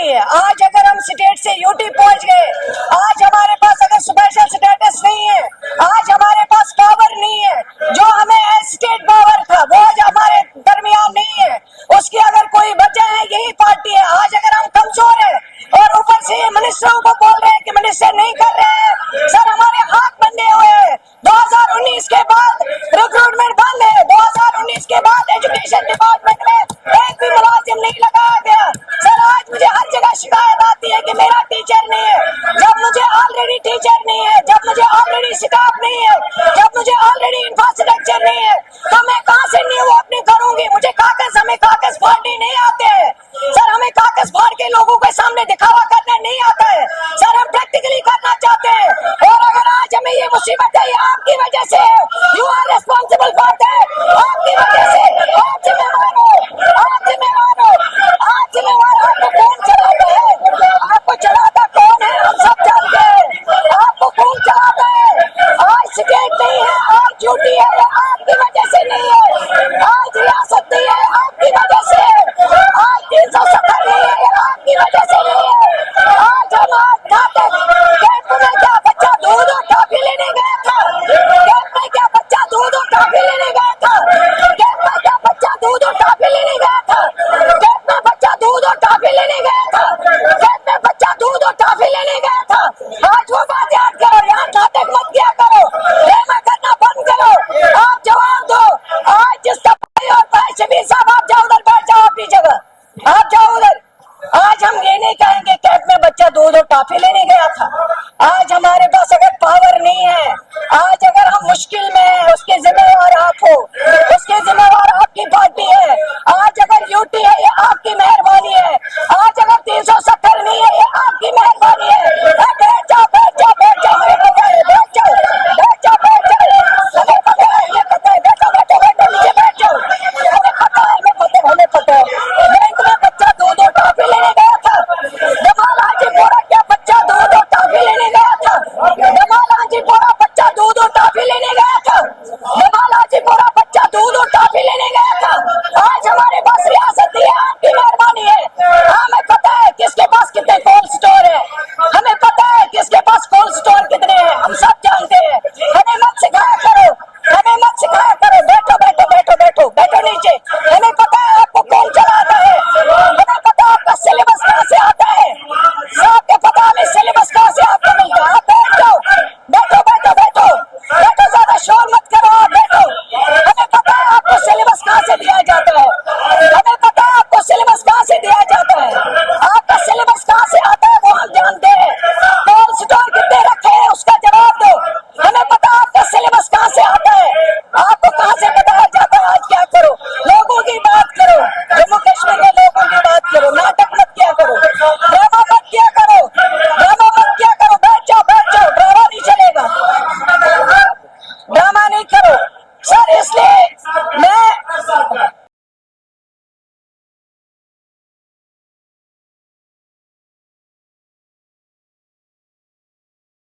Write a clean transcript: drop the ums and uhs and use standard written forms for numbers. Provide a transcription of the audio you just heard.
नहीं है। आज अगर हम स्टेट से यूटी पहुंच गए, आज हमारे पास अगर स्पेशल स्टेटस नहीं है, आज हमारे पास पावर नहीं है, जो हमें स्टेट पावर था वो आज हमारे दरमियान नहीं है। उसकी अगर कोई वजह है यही पार्टी है। आज अगर हम कमजोर है और ऊपर से मिनिस्टरों को बोल रहे हैं कि मिनिस्टर नहीं कर रहे हैं, सर हमारे हाथ बंधे हुए हैं। 2019 के बाद रिक्रूटमेंट बंद है, 2019 के बाद एजुकेशन डिपार्टमेंट में एक भी मुलाजिम नहीं लगाया गया। सर आज मुझे हर जगह शिकायत आती है कि मेरा टीचर नहीं है, जब मुझे ऑलरेडी टीचर नहीं है, जब मुझे ऑलरेडी स्टाफ नहीं है, जब मुझे ऑलरेडी इंफ्रास्ट्रक्चर नहीं है, तो मैं कहाँ से न्यू ओपनिंग करूंगी। मुझे कागज, हमें कागज फाड़ने नहीं आते हैं सर, हमें कागज फाड़ के लोगों के सामने दिखावा करना नहीं आता है सर, हम प्रैक्टिकली करना चाहते हैं। और अगर आज हमें ये मुसीबत है, ये आपकी वजह से है। You are responsible for that, आपकी वजह से। आप जिम्मेवार हो, आप जिम्मेवार हो, आप जिम्मेवार। आपको कौन चलाता है, आपको चलाता कौन है, हम सब जानते हैं। आपको कौन चलाता है, आज स्टेट नहीं है, आज ड्यूटी है।